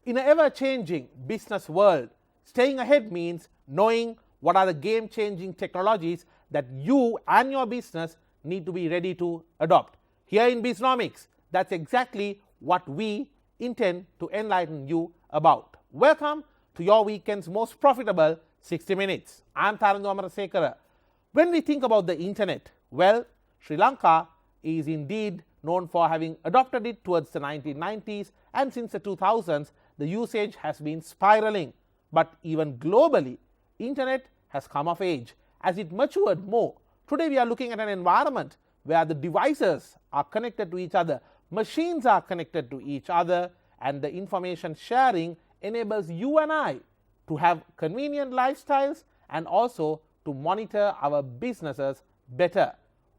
In an ever-changing business world, staying ahead means knowing what are the game-changing technologies that you and your business need to be ready to adopt. Here in Bisnomics, that's exactly what we intend to enlighten you about. Welcome to your weekend's most profitable 60 minutes. I'm Tharandu Amarasekara. When we think about the internet, well, Sri Lanka is indeed known for having adopted it towards the 1990s, and since the 2000s, the usage has been spiraling. But even globally, internet has come of age as it matured more. Today we are looking at an environment where the devices are connected to each other, machines are connected to each other, and the information sharing enables you and I to have convenient lifestyles and also to monitor our businesses better.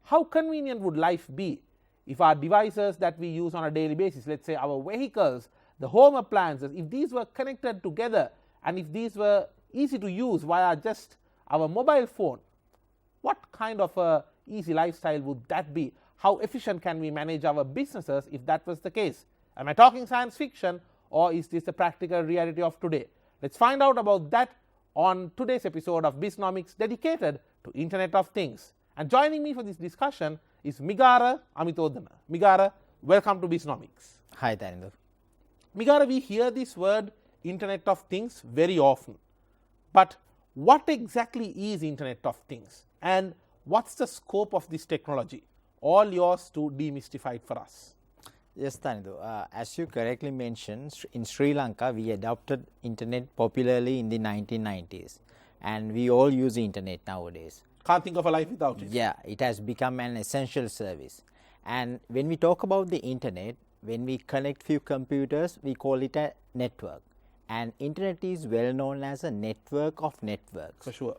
How convenient would life be if our devices that we use on a daily basis, let's say our vehicles, the home appliances, if these were connected together and if these were easy to use via just our mobile phone, what kind of a easy lifestyle would that be? How efficient can we manage our businesses if that was the case? Am I talking science fiction, or is this the practical reality of today? Let's find out about that on today's episode of Bisnomics, dedicated to Internet of Things. And joining me for this discussion is Migara Amithodhana. Migara, welcome to Bisnomics. Hi, Tharandu. Migara, we hear this word Internet of Things very often. But what exactly is Internet of Things? And what's the scope of this technology? All yours to demystify it for us. Yes, Tharandu. As you correctly mentioned, in Sri Lanka, we adopted internet popularly in the 1990s. And we all use the internet nowadays. Can't think of a life without it. Yeah, it has become an essential service. And when we talk about the internet, when we connect few computers, we call it a network. And internet is well known as a network of networks. For sure.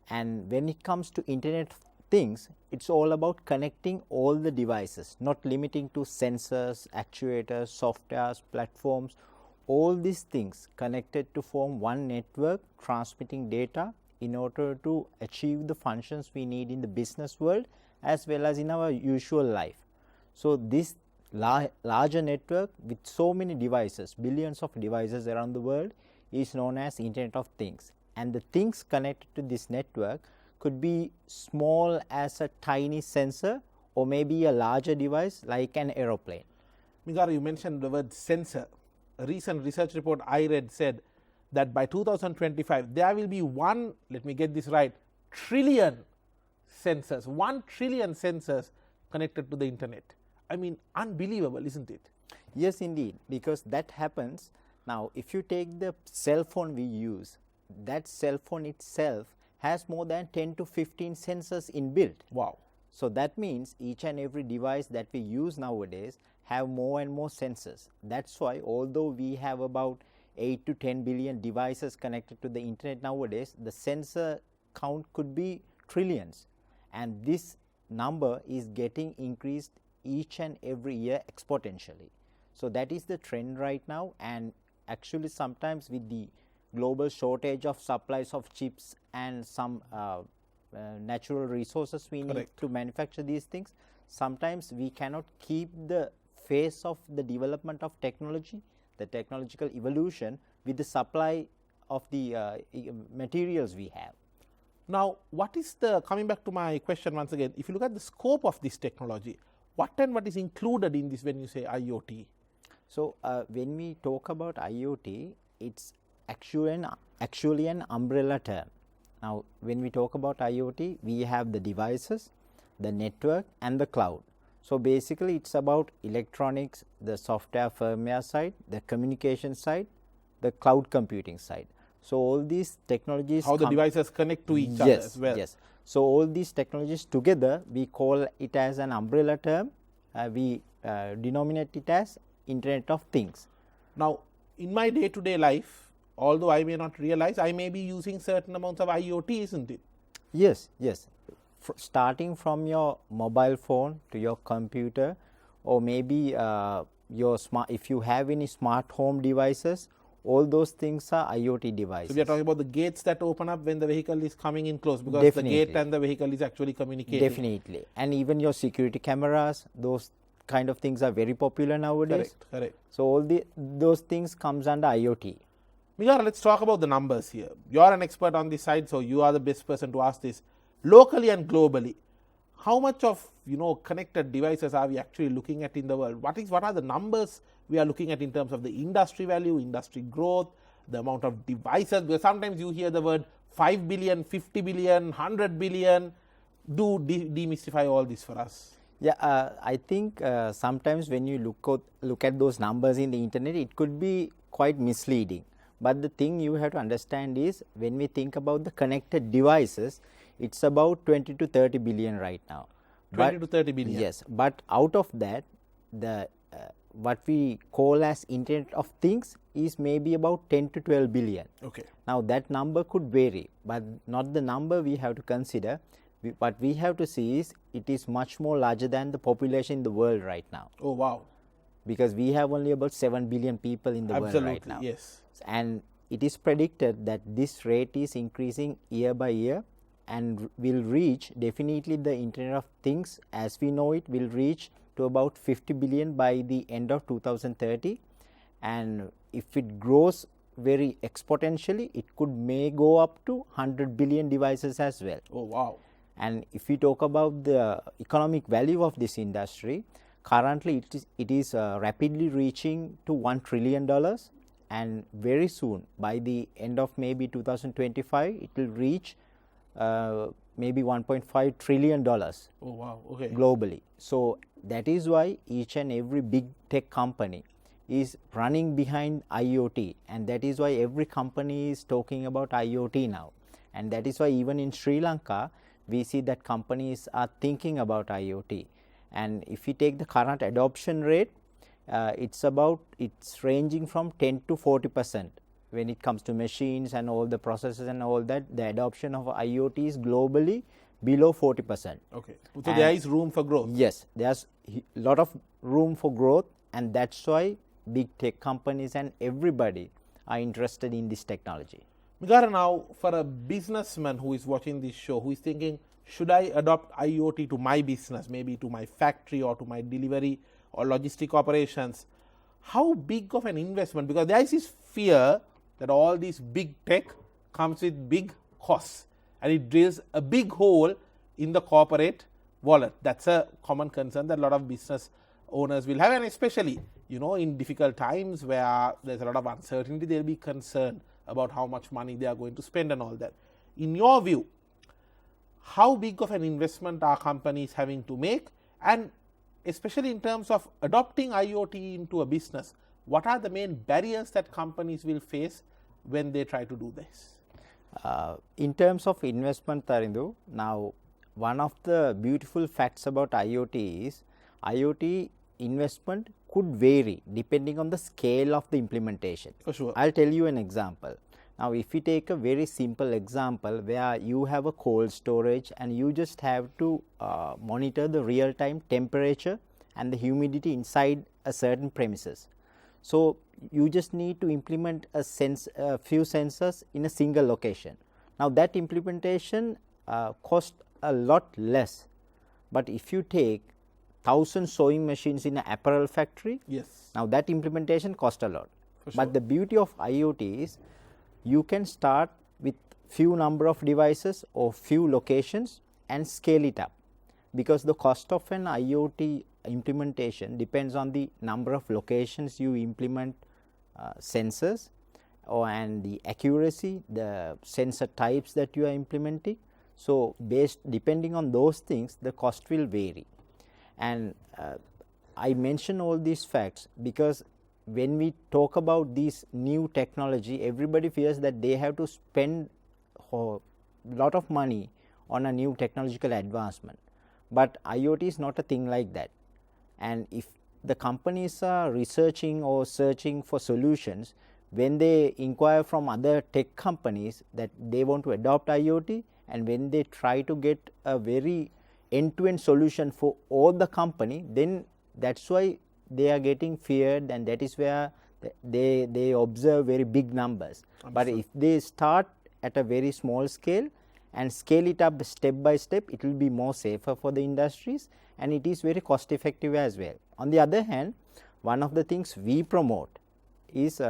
And when it comes to Internet of Things, it's all about connecting all the devices, not limiting to sensors, actuators, softwares, platforms, all these things connected to form one network transmitting data in order to achieve the functions we need in the business world as well as in our usual life. So this larger network with so many devices, billions of devices around the world, is known as Internet of Things. And the things connected to this network could be small as a tiny sensor or maybe a larger device like an aeroplane. Migara, you mentioned the word sensor. A recent research report I read said that by 2025 there will be let me get this right, trillion sensors, 1 trillion sensors connected to the internet. I mean, unbelievable, isn't it? Yes, indeed, because that happens. Now, if you take the cell phone we use, that cell phone itself has more than 10 to 15 sensors inbuilt. Wow. So that means each and every device that we use nowadays have more and more sensors. That's why although we have about 8 to 10 billion devices connected to the internet nowadays, the sensor count could be trillions. And this number is getting increased each and every year exponentially. So that is the trend right now, and actually sometimes with the global shortage of supplies of chips and some natural resources we need to manufacture these things, sometimes we cannot keep the pace of the development of technology, the technological evolution, with the supply of the materials we have. Now, what is coming back to my question once again, if you look at the scope of this technology, what is included in this when you say IoT? So, when we talk about IoT, it's actually an umbrella term. Now, when we talk about IoT, we have the devices, the network and the cloud. So, basically it's about electronics, the software firmware side, the communication side, the cloud computing side. So, all these technologies, how the devices connect to each other as well. Yes. So, all these technologies together, we call it as an umbrella term. We denominate it as Internet of Things. Now, in my day-to-day life, although I may not realize, I may be using certain amounts of IoT, isn't it? Yes, yes. Starting from your mobile phone to your computer, or maybe if you have any smart home devices, all those things are IoT devices. So, we are talking about the gates that open up when the vehicle is coming in close, because Definitely. the gate and the vehicle is actually communicating. Definitely. And even your security cameras, those kind of things are very popular nowadays. Correct. So all those things comes under IoT. Migara, let's talk about the numbers here. You're an expert on this side, so you are the best person to ask this. Locally and globally, how much of connected devices are we actually looking at in the world? What are the numbers we are looking at in terms of the industry value, industry growth, the amount of devices? Because sometimes you hear the word 5 billion, 50 billion, 100 billion. Do demystify all this for us. Yeah, I think sometimes when you look at those numbers in the internet, it could be quite misleading. But the thing you have to understand is, when we think about the connected devices, it's about 20 to 30 billion right now. 20 to 30 billion. Yes, but out of that, the what we call as Internet of Things is maybe about 10 to 12 billion. Okay. Now that number could vary, but not the number we have to consider. What we have to see is, it is much more larger than the population in the world right now. Oh wow. Because we have only about 7 billion people in the world right now. Yes. And it is predicted that this rate is increasing year by year, and will reach, definitely the Internet of Things as we know it will reach to about 50 billion by the end of 2030. And if it grows very exponentially, it may go up to 100 billion devices as well. Oh wow. And if we talk about the economic value of this industry, currently it is rapidly reaching to $1 trillion, and very soon, by the end of maybe 2025, it will reach maybe $1.5 trillion. Oh wow. Okay. Globally. So that is why each and every big tech company is running behind IoT, and that is why every company is talking about IoT now. And that is why even in Sri Lanka, we see that companies are thinking about IoT. And if we take the current adoption rate, it's ranging from 10 to 40% when it comes to machines and all the processes and all that. The adoption of IoT is globally below 40%. Okay. So there is room for growth. Yes, there's a lot of room for growth, and that's why big tech companies and everybody are interested in this technology. Migara, now for a businessman who is watching this show, who is thinking, should I adopt IoT to my business, maybe to my factory or to my delivery or logistic operations, how big of an investment? Because there is this fear that all these big tech comes with big costs, and it drills a big hole in the corporate wallet. That's a common concern that a lot of business owners will have, and especially in difficult times where there's a lot of uncertainty, they'll be concerned about how much money they are going to spend and all that. In your view, how big of an investment are companies having to make, and especially in terms of adopting IoT into a business, what are the main barriers that companies will face when they try to do this? In terms of investment, Tarindu, now one of the beautiful facts about IoT is, IoT investment could vary depending on the scale of the implementation. For sure. I'll tell you an example. Now, if we take a very simple example where you have a cold storage and you just have to monitor the real-time temperature and the humidity inside a certain premises. So you just need to implement a few sensors in a single location. Now that implementation costs a lot less, but if you take 1,000 sewing machines in an apparel factory, yes, now that implementation costs a lot. For sure. But the beauty of IoT is, you can start with few number of devices or few locations and scale it up, because the cost of an IoT implementation depends on the number of locations you implement sensors, and the accuracy, the sensor types that you are implementing. So depending on those things, the cost will vary. And I mention all these facts because when we talk about this new technology, everybody fears that they have to spend a lot of money on a new technological advancement. But IoT is not a thing like that. And if the companies are researching or searching for solutions, when they inquire from other tech companies that they want to adopt IoT, and when they try to get a very end-to-end solution for all the company, then that's why they are getting feared, and that is where they observe very big numbers. But if they start at a very small scale and scale it up step by step, it will be more safer for the industries and it is very cost effective as well. On the other hand, one of the things we promote is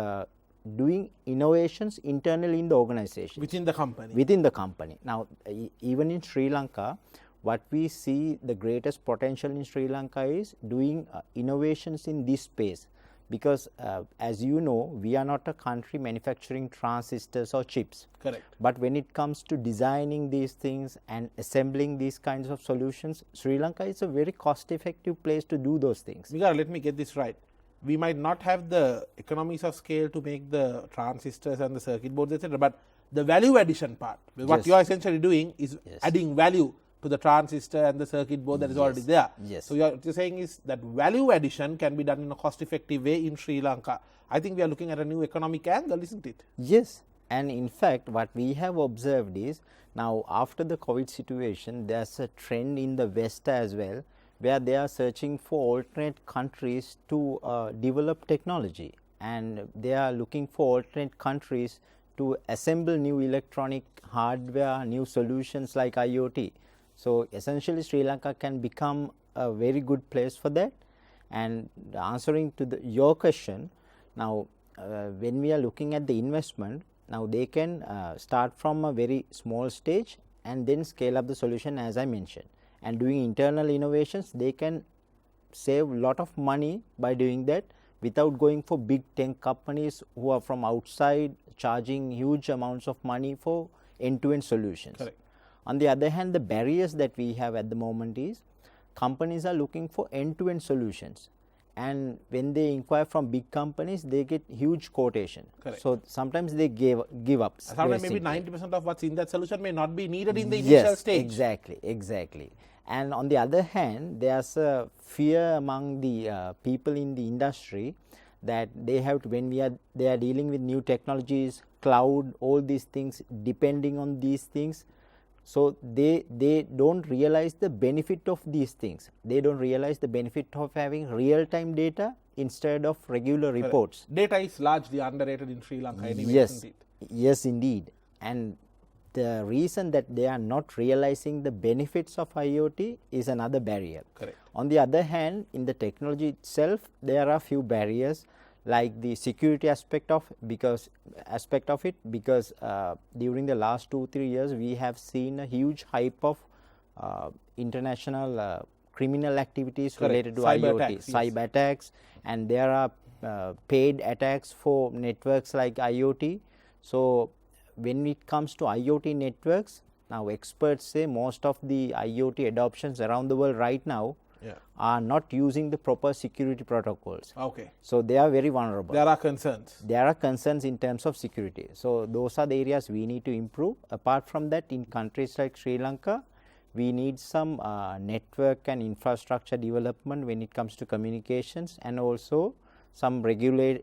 doing innovations internally in the organization. Within the company. Within the company. Now, even in Sri Lanka, what we see the greatest potential in Sri Lanka is doing innovations in this space, because as you know, we are not a country manufacturing transistors or chips. Correct. But when it comes to designing these things and assembling these kinds of solutions, Sri Lanka is a very cost effective place to do those things. Migara, let me get this right. We might not have the economies of scale to make the transistors and the circuit boards, etc., but the value addition part, what Yes. you are essentially doing is Yes. adding value to the transistor and the circuit board that is already there. Yes. So what you're saying is that value addition can be done in a cost effective way in Sri Lanka. I think we are looking at a new economic angle, isn't it? Yes, and in fact what we have observed is, now after the COVID situation, there's a trend in the West as well, where they are searching for alternate countries to develop technology, and they are looking for alternate countries to assemble new electronic hardware, new solutions like IoT. So essentially Sri Lanka can become a very good place for that. And answering to your question, now when we are looking at the investment, now they can start from a very small stage and then scale up the solution as I mentioned. And doing internal innovations, they can save a lot of money by doing that without going for big tech companies who are from outside charging huge amounts of money for end-to-end solutions. Correct. On the other hand, the barriers that we have at the moment is companies are looking for end-to-end solutions, and when they inquire from big companies, they get huge quotation. Correct. So sometimes they give up. Sometimes maybe 90% of what's in that solution may not be needed in the initial stage. Exactly. And on the other hand, there's a fear among the people in the industry that they have to, when they are dealing with new technologies, cloud, all these things, depending on these things. So they don't realize the benefit of these things. They don't realize the benefit of having real-time data instead of regular reports. Data is largely underrated in Sri Lanka anyway, Yes, isn't it? yes indeed. And the reason that they are not realizing the benefits of IoT is another barrier. Correct. On the other hand, in the technology itself, there are few barriers, like the security aspect of it, because during the last 2-3 years we have seen a huge hype of international criminal activities Correct. related to Cyber IoT, attacks, yes. cyber attacks, and there are paid attacks for networks like IoT. So when it comes to IoT networks, now experts say most of the IoT adoptions around the world right now are not using the proper security protocols. Okay. So they are very vulnerable. There are concerns. There are concerns in terms of security. So those are the areas we need to improve. Apart from that, in countries like Sri Lanka, we need some network and infrastructure development when it comes to communications, and also some regulatory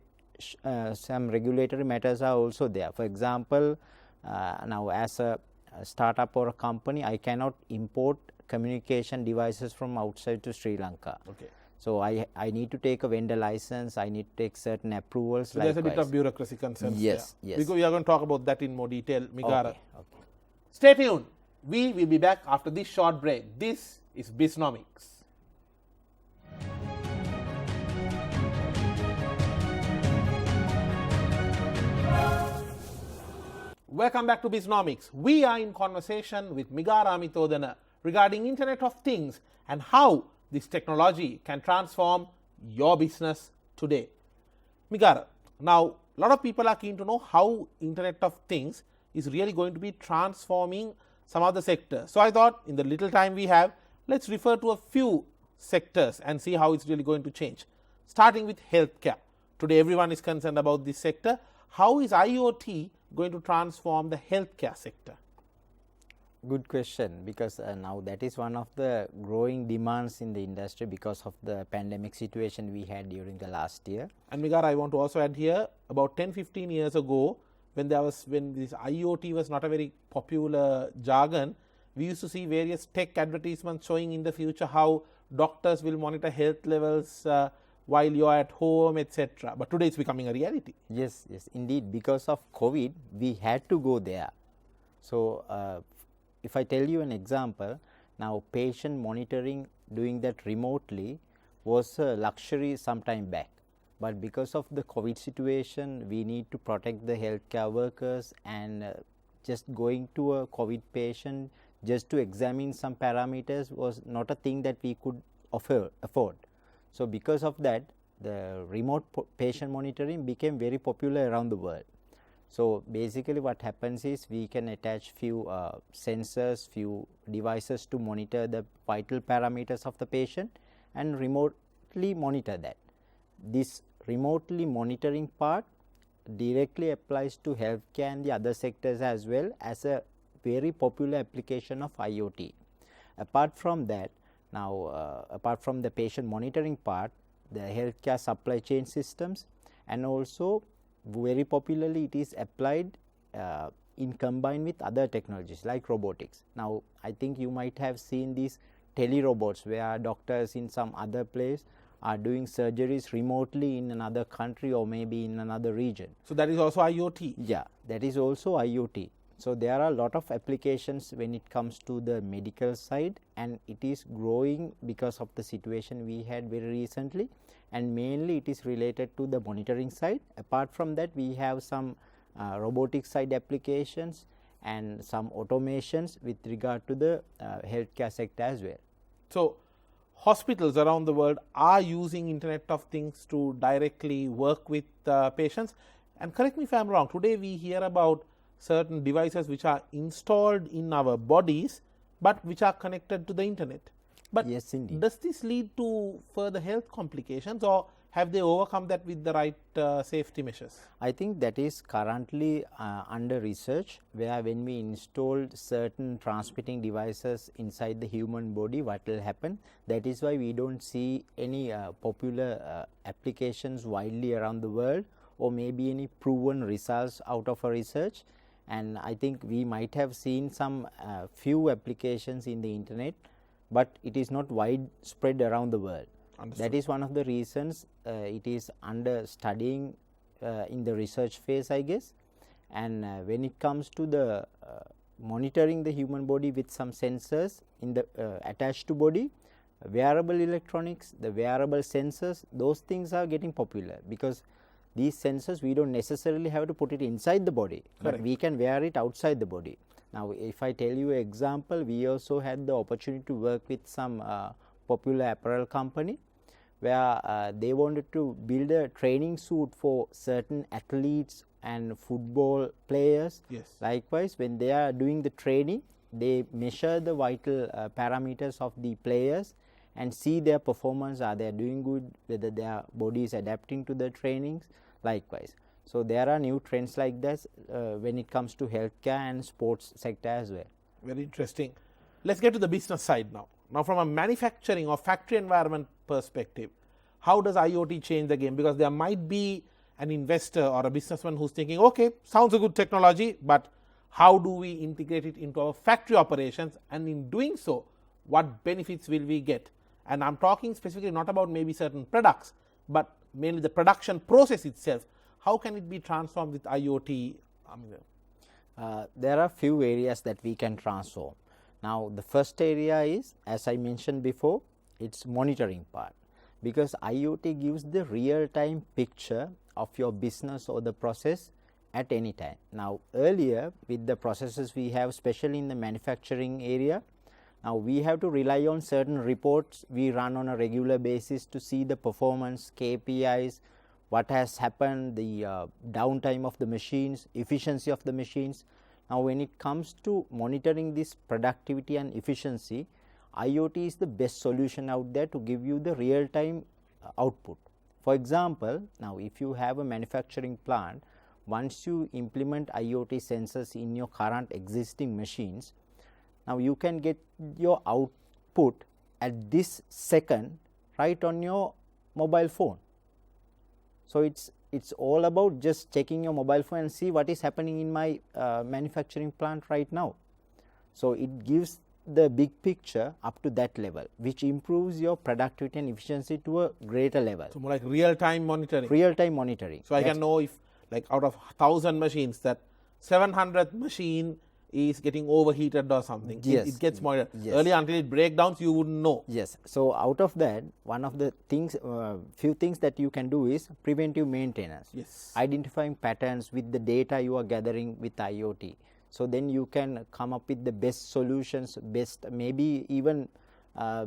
matters are also there. For example, now as a startup or a company, I cannot import communication devices from outside to Sri Lanka. Okay. So I need to take a vendor license, I need to take certain approvals. So there's a bit of bureaucracy concerns. Yes, there. yes. Because we are going to talk about that in more detail, Migara. Okay. Stay tuned. We will be back after this short break. This is Bisnomics. Welcome back to Bisnomics. We are in conversation with Migara Amithodhana regarding Internet of Things and how this technology can transform your business today. Migara, now a lot of people are keen to know how Internet of Things is really going to be transforming some of the sectors. So I thought in the little time we have, let's refer to a few sectors and see how it's really going to change. Starting with healthcare. Today everyone is concerned about this sector. How is IoT going to transform the healthcare sector? Good question, because now that is one of the growing demands in the industry because of the pandemic situation we had during the last year. And Migara, I want to also add here, about 10-15 years ago, when this IoT was not a very popular jargon, we used to see various tech advertisements showing in the future how doctors will monitor health levels while you are at home, etc. But today it's becoming a reality. Yes, indeed. Because of COVID, we had to go there. So if I tell you an example, now patient monitoring, doing that remotely was a luxury some time back, but because of the COVID situation, we need to protect the healthcare workers, and just going to a COVID patient just to examine some parameters was not a thing that we could afford. So because of that, the remote patient monitoring became very popular around the world. So basically what happens is we can attach few sensors, few devices to monitor the vital parameters of the patient and remotely monitor that. This remotely monitoring part directly applies to healthcare and the other sectors as well as a very popular application of IoT. Apart from that, now apart from the patient monitoring part, the healthcare supply chain systems, and also very popularly it is applied in combined with other technologies like robotics. Now I think you might have seen these tele-robots where doctors in some other place are doing surgeries remotely in another country or maybe in another region. So that is also IoT? Yeah, that is also IoT. So there are a lot of applications when it comes to the medical side, and it is growing because of the situation we had very recently, and mainly it is related to the monitoring side. Apart from that, we have some robotic side applications and some automations with regard to the healthcare sector as well. So hospitals around the world are using Internet of Things to directly work with patients, and correct me if I am wrong, today we hear about certain devices which are installed in our bodies but which are connected to the internet. But yes, indeed. Does this lead to further health complications, or have they overcome that with the right safety measures? I think that is currently under research, where when we install certain transmitting devices inside the human body, what will happen. That is why we don't see any popular applications widely around the world, or maybe any proven results out of a research. And I think we might have seen some few applications in the internet, but it is not widespread around the world. Understood. That is one of the reasons it is under studying in the research phase, I guess. And when it comes to the monitoring the human body with some sensors in the attached to body, wearable electronics, the wearable sensors, those things are getting popular, because these sensors we don't necessarily have to put it inside the body. Correct. But we can wear it outside the body. Now if I tell you an example, we also had the opportunity to work with some popular apparel company, where they wanted to build a training suit for certain athletes and football players. Yes. Likewise, when they are doing the training, they measure the vital parameters of the players and see their performance, are they doing good, whether their body is adapting to the trainings. Likewise, so there are new trends like this when it comes to healthcare and sports sector as well. Very interesting. Let's get to the business side now. Now from a manufacturing or factory environment perspective, how does IoT change the game? Because there might be an investor or a businessman who's thinking, okay, sounds a good technology, but how do we integrate it into our factory operations, and in doing so, what benefits will we get? And I'm talking specifically not about maybe certain products, but mainly the production process itself. How can it be transformed with IoT? There are few areas that we can transform. Now the first area is, as I mentioned before, it's monitoring part, because IoT gives the real-time picture of your business or the process at any time. Now earlier with the processes we have, especially in the manufacturing area, now we have to rely on certain reports we run on a regular basis to see the performance, KPIs, what has happened, the downtime of the machines, efficiency of the machines. Now when it comes to monitoring this productivity and efficiency, IoT is the best solution out there to give you the real-time output. For example, now if you have a manufacturing plant, once you implement IoT sensors in your current existing machines, now you can get your output at this second right on your mobile phone. So it's all about just checking your mobile phone and see what is happening in my manufacturing plant right now. So it gives the big picture up to that level, which improves your productivity and efficiency to a greater level. So more like real-time monitoring. Real-time monitoring. So I can know if, like, out of 1,000 machines, that 700th machine is getting overheated or something. Yes. It gets monitored. Yes. Earlier, until it breaks down, you wouldn't know. Yes. So, out of that, one of the things, few things that you can do is preventive maintenance. Yes. Identifying patterns with the data you are gathering with IoT. So, then you can come up with the best solutions, best maybe even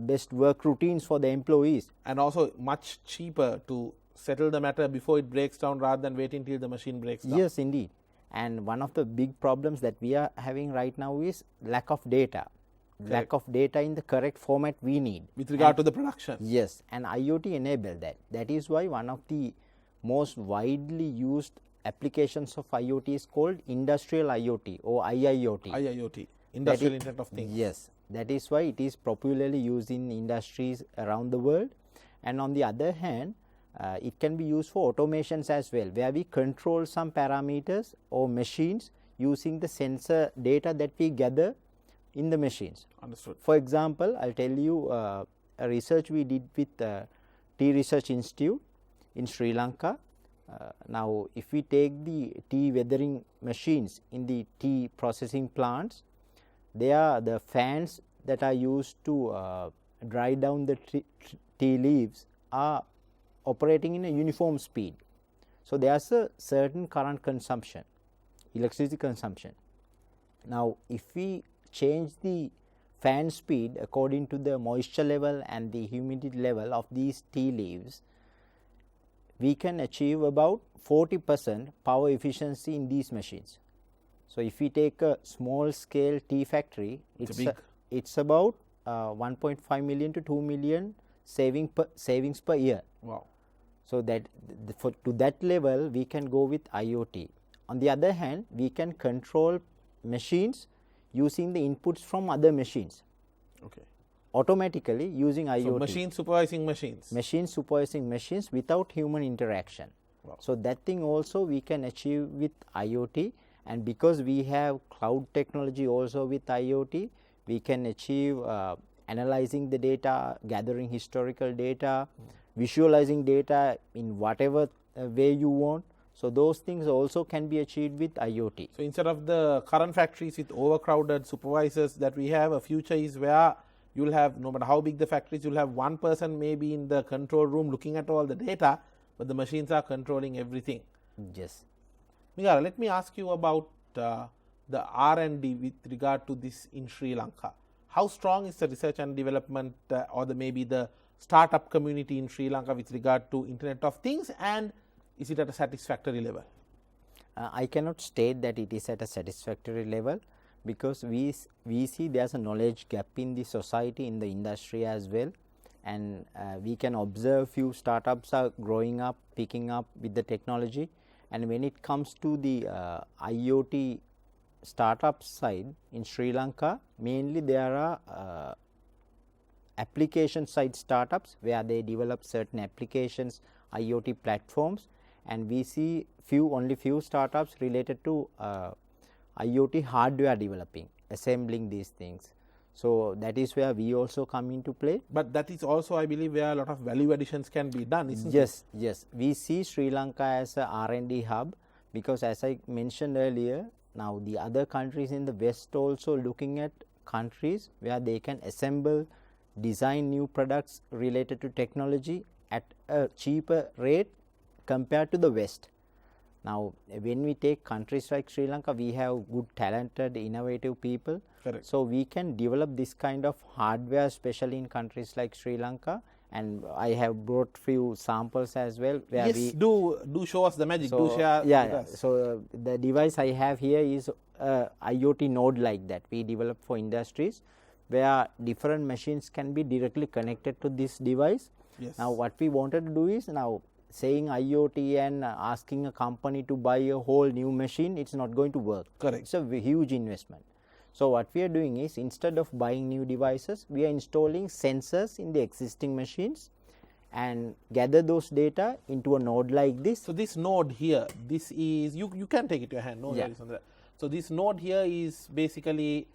best work routines for the employees. And also much cheaper to settle the matter before it breaks down rather than waiting till the machine breaks down. Yes, indeed. And one of the big problems that we are having right now is lack of data. Correct. Lack of data in the correct format we need. With regard to the production. Yes, and IoT enable that. That is why one of the most widely used applications of IoT is called industrial IoT or IIoT. IIoT, Industrial Internet of Things. Yes, that is why it is popularly used in industries around the world. And on the other hand, it can be used for automations as well, where we control some parameters or machines using the sensor data that we gather in the machines. Understood. For example, I will tell you a research we did with Tea Research Institute in Sri Lanka. Now, if we take the tea weathering machines in the tea processing plants, they are the fans that are used to dry down the tea leaves are operating in a uniform speed. So, there is a certain current consumption, electricity consumption. Now, if we change the fan speed according to the moisture level and the humidity level of these tea leaves, we can achieve about 40% power efficiency in these machines. So, if we take a small scale tea factory, it's about 1.5 million to 2 million savings per year. Wow. So, that to that level we can go with IoT. On the other hand, we can control machines using the inputs from other machines. Okay. Automatically using IoT. So, machine supervising machines. Machine supervising machines without human interaction. Wow. So, that thing also we can achieve with IoT, and because we have cloud technology also with IoT, we can achieve analyzing the data, gathering historical data, visualizing data in whatever way you want. So, those things also can be achieved with IoT. So, instead of the current factories with overcrowded supervisors that we have, a future is where you will have, no matter how big the factories, you will have one person maybe in the control room looking at all the data, but the machines are controlling everything. Yes. Migara, let me ask you about the R&D with regard to this in Sri Lanka. How strong is the research and development or maybe the startup community in Sri Lanka with regard to Internet of Things, and is it at a satisfactory level? I cannot state that it is at a satisfactory level, because we see there is a knowledge gap in the society, in the industry as well, and we can observe few startups are growing up, picking up with the technology, and when it comes to the IoT startup side in Sri Lanka, mainly there are application side startups where they develop certain applications, IoT platforms, and we see only few startups related to IoT hardware developing, assembling these things. So, that is where we also come into play. But that is also, I believe, where a lot of value additions can be done, isn't it? Yes, yes. We see Sri Lanka as a R&D hub, because as I mentioned earlier, now the other countries in the West also looking at countries where they can assemble, design new products related to technology at a cheaper rate compared to the West. Now, when we take countries like Sri Lanka, we have good, talented, innovative people. Correct. So, we can develop this kind of hardware, especially in countries like Sri Lanka, and I have brought few samples as well. Where Yes, do show us the magic. So, do share with us. So, the device I have here is a IoT node like that we developed for industries, where different machines can be directly connected to this device. Yes. Now, what we wanted to do is, now saying IoT and asking a company to buy a whole new machine, it is not going to work. Correct. It is a huge investment. So, what we are doing is, instead of buying new devices, we are installing sensors in the existing machines and gather those data into a node like this. So, this node here, this is, you can take it to your hand, no worries on that. So, this node here is basically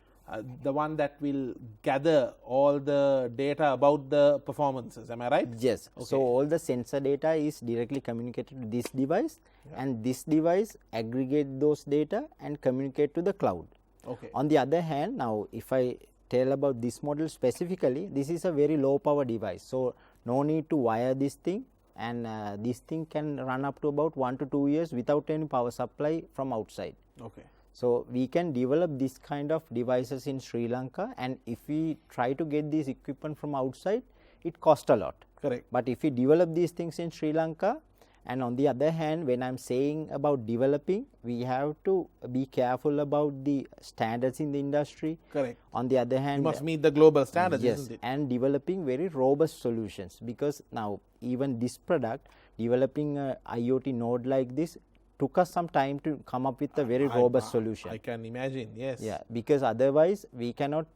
the one that will gather all the data about the performances, am I right? Yes. Okay. So, all the sensor data is directly communicated to this device, and this device aggregate those data and communicate to the cloud. Okay. On the other hand, now if I tell about this model specifically, this is a very low power device. So, no need to wire this thing, and this thing can run up to about 1 to 2 years without any power supply from outside. Okay. So, we can develop this kind of devices in Sri Lanka, and if we try to get this equipment from outside, it costs a lot. Correct. But if we develop these things in Sri Lanka, and on the other hand, when I am saying about developing, we have to be careful about the standards in the industry. Correct. On the other hand, You must meet the global standards, yes, isn't it? and developing very robust solutions, because now even this product, developing a IoT node like this took us some time to come up with a very robust solution. I can imagine, yes. Yeah, because otherwise we cannot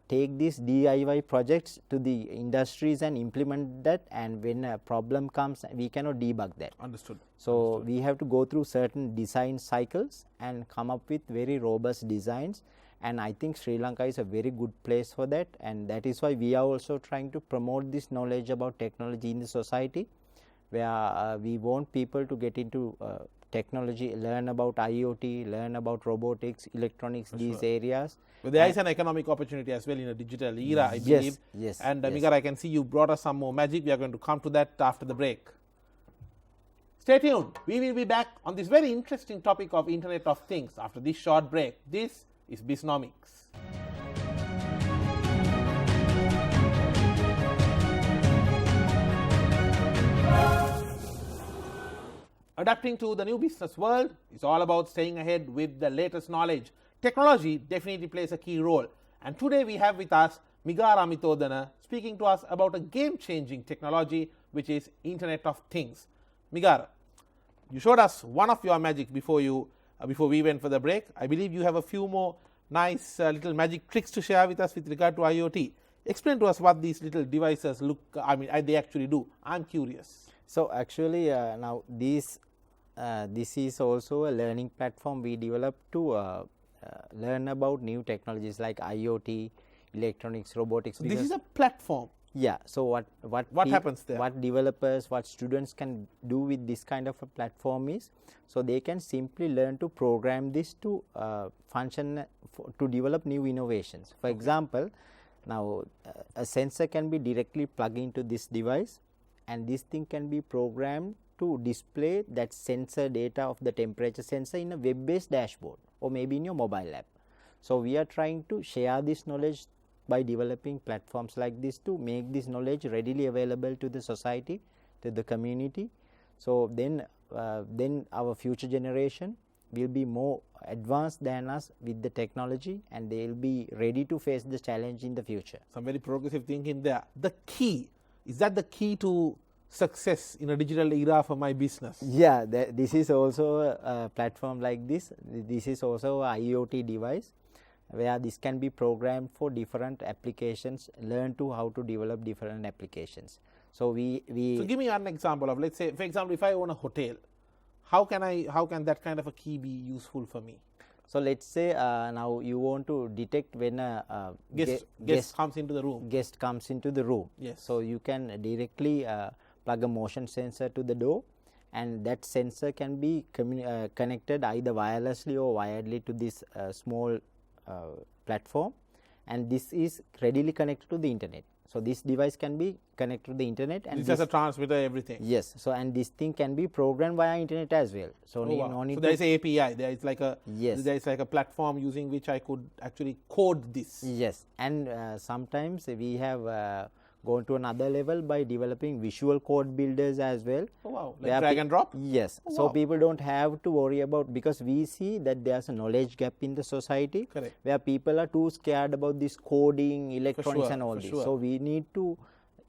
take these DIY projects to the industries and implement that, and when a problem comes, we cannot debug that. Understood. So, we have to go through certain design cycles and come up with very robust designs, and I think Sri Lanka is a very good place for that, and that is why we are also trying to promote this knowledge about technology in the society, where we want people to get into technology, learn about IoT, learn about robotics, electronics, these areas. But there is an economic opportunity as well in a digital era, I believe. Yes. And Migara, I can see you brought us some more magic. We are going to come to that after the break. Stay tuned. We will be back on this very interesting topic of Internet of Things after this short break. This is Bisnomics. Adapting to the new business world is all about staying ahead with the latest knowledge. Technology definitely plays a key role. And today we have with us Migara Amithodhana speaking to us about a game-changing technology, which is Internet of Things. Migara, you showed us one of your magic before we went for the break. I believe you have a few more nice little magic tricks to share with us with regard to IoT. Explain to us what these little devices they actually do. I'm curious. So, actually now this is also a learning platform we developed to learn about new technologies like IoT, electronics, robotics. So this is a platform. Yeah. So, what happens there? What developers, what students can do with this kind of a platform is, so they can simply learn to program this to function to develop new innovations. For example, now a sensor can be directly plugged into this device, and this thing can be programmed to display that sensor data of the temperature sensor in a web-based dashboard or maybe in your mobile app. So, we are trying to share this knowledge by developing platforms like this to make this knowledge readily available to the society, to the community. So, then our future generation will be more advanced than us with the technology, and they will be ready to face the challenge in the future. Some very progressive thinking there. The key, is that the key to success in a digital era for my business? Yeah, this is also a platform like this. This is also a IoT device where this can be programmed for different applications, learn to how to develop different applications. So, So, give me an example of, let's say, for example, if I own a hotel, how can that kind of a key be useful for me? So, let's say now you want to detect when a guest comes into the room. Guest comes into the room. Yes. So, you can directly plug a motion sensor to the door, and that sensor can be connected either wirelessly or wiredly to this small platform, and this is readily connected to the internet. So, this device can be connected to the internet, and this has a transmitter, everything. Yes. So, and this thing can be programmed via internet as well. So, no need so there is a API. There is like a yes. There is like a platform using which I could actually code this. Yes, and sometimes we have gone to another level by developing visual code builders as well. Oh wow! Like drag and drop. Yes. Oh, so wow. people don't have to worry about, because we see that there's a knowledge gap in the society. Correct. Where people are too scared about this coding, electronics, and all this. Sure. So we need to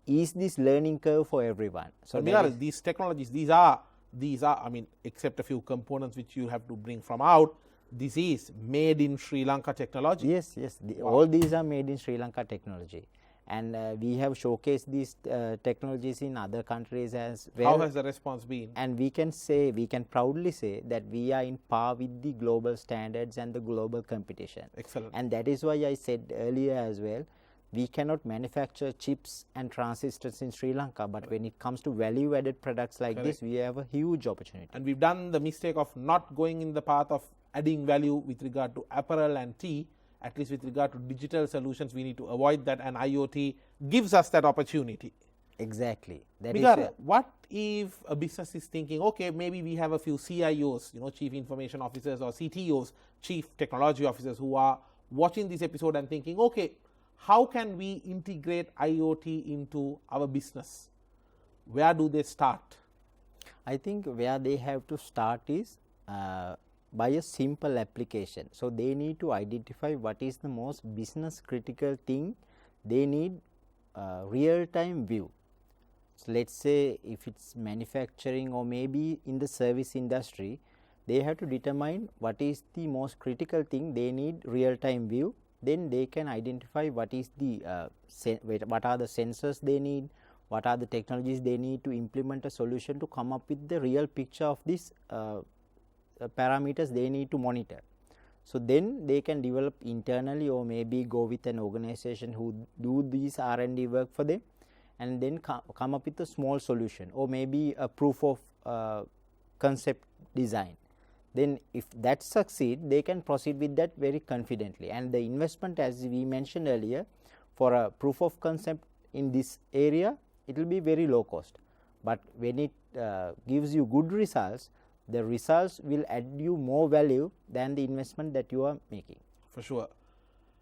ease this learning curve for everyone. So these technologies, these are, I mean, except a few components which you have to bring from out, this is made in Sri Lanka technology. Yes, yes. All these are made in Sri Lanka technology. And we have showcased these technologies in other countries as well. How has the response been? And we can proudly say that we are in par with the global standards and the global competition. Excellent. And that is why I said earlier as well, we cannot manufacture chips and transistors in Sri Lanka, but when it comes to value-added products like this, we have a huge opportunity. And we've done the mistake of not going in the path of adding value with regard to apparel and tea, at least with regard to digital solutions, we need to avoid that, and IoT gives us that opportunity. Exactly. That Migara, what if a business is thinking, okay, maybe we have a few CIOs, chief information officers, or CTOs, chief technology officers, who are watching this episode and thinking, okay, how can we integrate IoT into our business? Where do they start? I think where they have to start is by a simple application. So, they need to identify what is the most business critical thing they need real time view. So, let us say if it is manufacturing or maybe in the service industry, they have to determine what is the most critical thing they need real time view. Then they can identify what is the what are the sensors they need, what are the technologies they need to implement a solution to come up with the real picture of these parameters they need to monitor. So, then they can develop internally or maybe go with an organization who do these R&D work for them, and then come up with a small solution or maybe a proof of concept design. Then if that succeed, they can proceed with that very confidently, and the investment, as we mentioned earlier, for a proof of concept in this area, it will be very low cost, but when it gives you good results, the results will add you more value than the investment that you are making. For sure.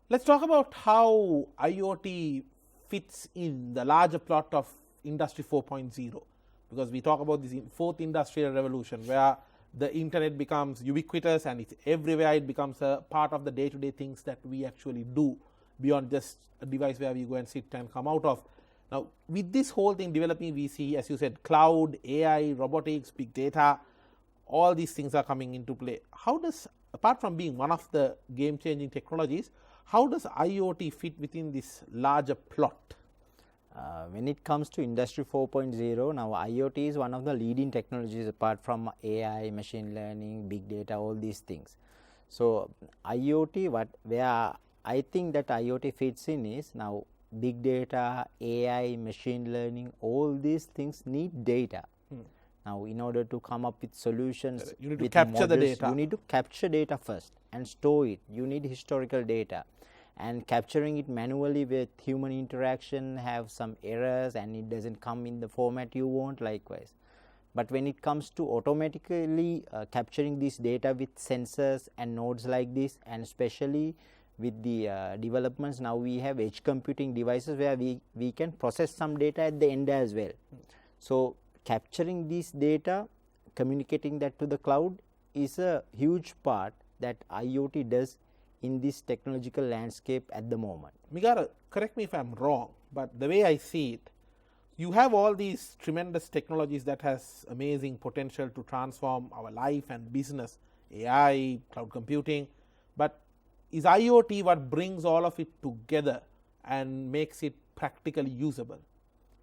Let us talk about how IoT fits in the larger plot of Industry 4.0, because we talk about this fourth industrial revolution where the internet becomes ubiquitous and it's everywhere. It becomes a part of the day-to-day things that we actually do beyond just a device where we go and sit and come out of. Now, with this whole thing developing, we see, as you said, cloud, AI, robotics, big data, all these things are coming into play. How does, apart from being one of the game-changing technologies, how does IoT fit within this larger plot? When it comes to Industry 4.0, now IoT is one of the leading technologies apart from AI, machine learning, big data, all these things. So, IoT, where I think that IoT fits in is, now big data, AI, machine learning, all these things need data. Now, in order to come up with solutions, you need to capture the data. You need to capture data first and store it. You need historical data, and capturing it manually with human interaction have some errors and it does not come in the format you want likewise. But when it comes to automatically capturing this data with sensors and nodes like this, and especially with the developments, now we have edge computing devices where we can process some data at the end as well. So, capturing this data, communicating that to the cloud is a huge part that IoT does in this technological landscape at the moment. Migara, correct me if I am wrong, but the way I see it, you have all these tremendous technologies that has amazing potential to transform our life and business, AI, cloud computing, but is IoT what brings all of it together and makes it practically usable?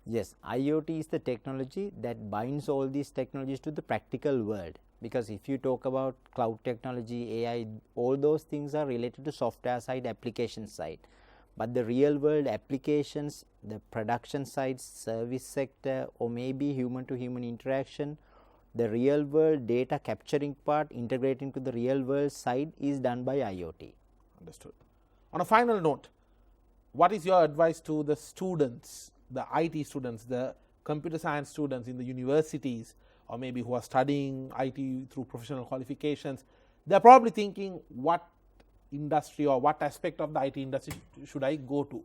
Yes, IoT is the technology that binds all these technologies to the practical world, because if you talk about cloud technology, AI, all those things are related to software side, application side, but the real world applications, the production side, service sector, or maybe human to human interaction, the real world data capturing part, integrating to the real world side is done by IoT. Understood. On a final note, what is your advice to the students, the IT students, the computer science students in the universities, or maybe who are studying IT through professional qualifications? They are probably thinking, what industry or what aspect of the IT industry should I go to?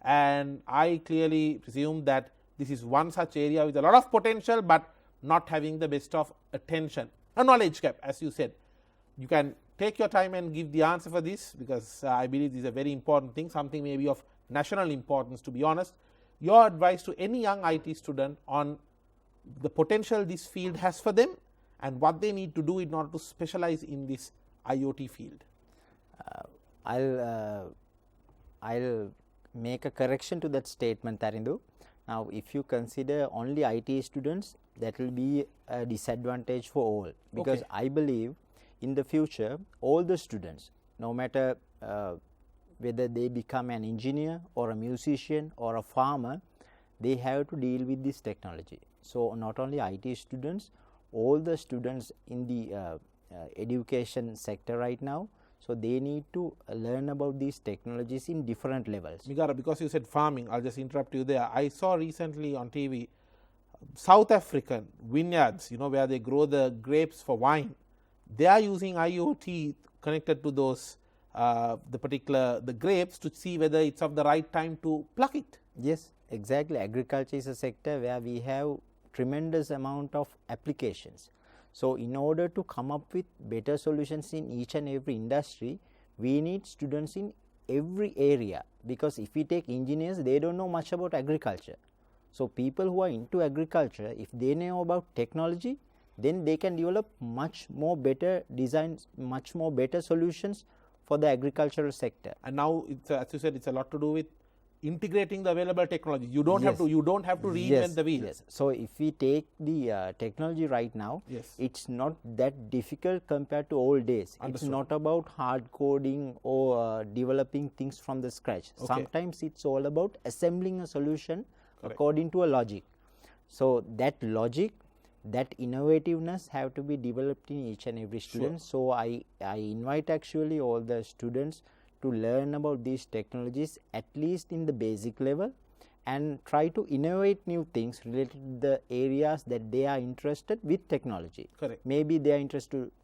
And I clearly presume that this is one such area with a lot of potential, but not having the best of attention. A knowledge gap, as you said. You can take your time and give the answer for this, because I believe this is a very important thing, something maybe of national importance, to be honest. Your advice to any young IT student on the potential this field has for them and what they need to do in order to specialize in this IoT field. I'll make a correction to that statement, Tarindu. Now, if you consider only IT students, that will be a disadvantage for all, because I believe in the future all the students, no matter whether they become an engineer or a musician or a farmer, they have to deal with this technology. So, not only IT students, all the students in the education sector right now. So they need to learn about these technologies in different levels. Migara, because you said farming, I'll just interrupt you there. I saw recently on TV South African vineyards, where they grow the grapes for wine. They are using IoT connected to those the grapes to see whether it's of the right time to pluck it. Yes, exactly. Agriculture is a sector where we have tremendous amount of applications. So in order to come up with better solutions in each and every industry, we need students in every area, because if we take engineers, they don't know much about agriculture. So people who are into agriculture, if they know about technology, then they can develop much more better designs, much more better solutions for the agricultural sector. And now, it's as you said, it's a lot to do with integrating the available technology. You don't have to reinvent the wheel. Yes. So if we take the technology right now, it's not that difficult compared to old days. Understood. It's not about hard coding or developing things from the scratch. Okay. Sometimes it's all about assembling a solution Correct. according to a logic. So that logic, that innovativeness have to be developed in each and every student. So I invite actually all the students to learn about these technologies at least in the basic level, and try to innovate new things related to the areas that they are interested with technology. Correct. Maybe they are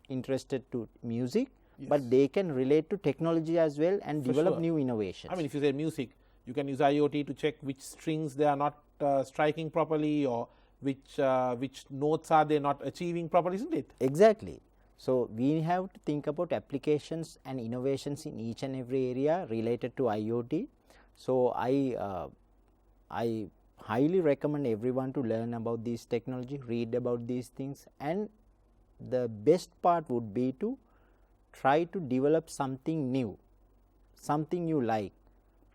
interested to music, but they can relate to technology as well and develop new innovations. I mean, if you say music, you can use IoT to check which strings they are not striking properly, or which notes are they not achieving properly, isn't it? Exactly. So we have to think about applications and innovations in each and every area related to IoT. So I highly recommend everyone to learn about this technology, read about these things, and the best part would be to try to develop something new, something you like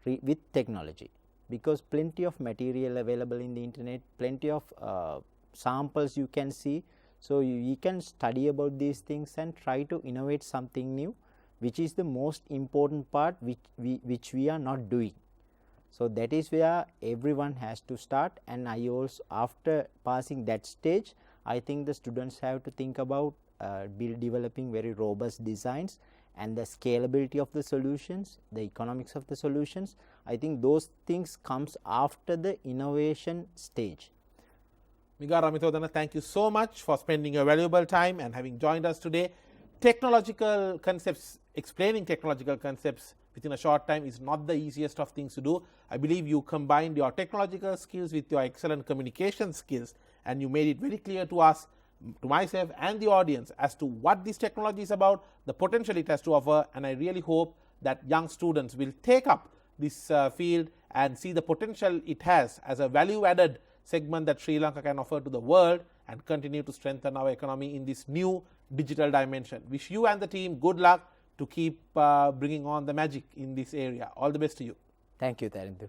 with technology, because plenty of material available in the internet, plenty of samples you can see. So you can study about these things and try to innovate something new, which is the most important part, which we are not doing. So that is where everyone has to start, and I also, after passing that stage, I think the students have to think about developing very robust designs and the scalability of the solutions, the economics of the solutions. I think those things comes after the innovation stage. Migara, Amithodhana, thank you so much for spending your valuable time and having joined us today. Technological concepts, explaining technological concepts within a short time is not the easiest of things to do. I believe you combined your technological skills with your excellent communication skills, and you made it very clear to us, to myself and the audience, as to what this technology is about, the potential it has to offer, and I really hope that young students will take up this field and see the potential it has as a value-added segment that Sri Lanka can offer to the world, and continue to strengthen our economy in this new digital dimension. Wish you and the team good luck to keep bringing on the magic in this area. All the best to you. Thank you, Tarindu.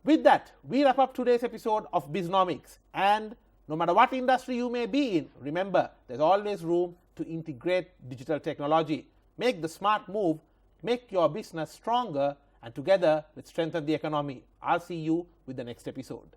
With that, we wrap up today's episode of Bisnomics. And no matter what industry you may be in, remember, there's always room to integrate digital technology. Make the smart move, make your business stronger, and together let's strengthen the economy. I'll see you with the next episode.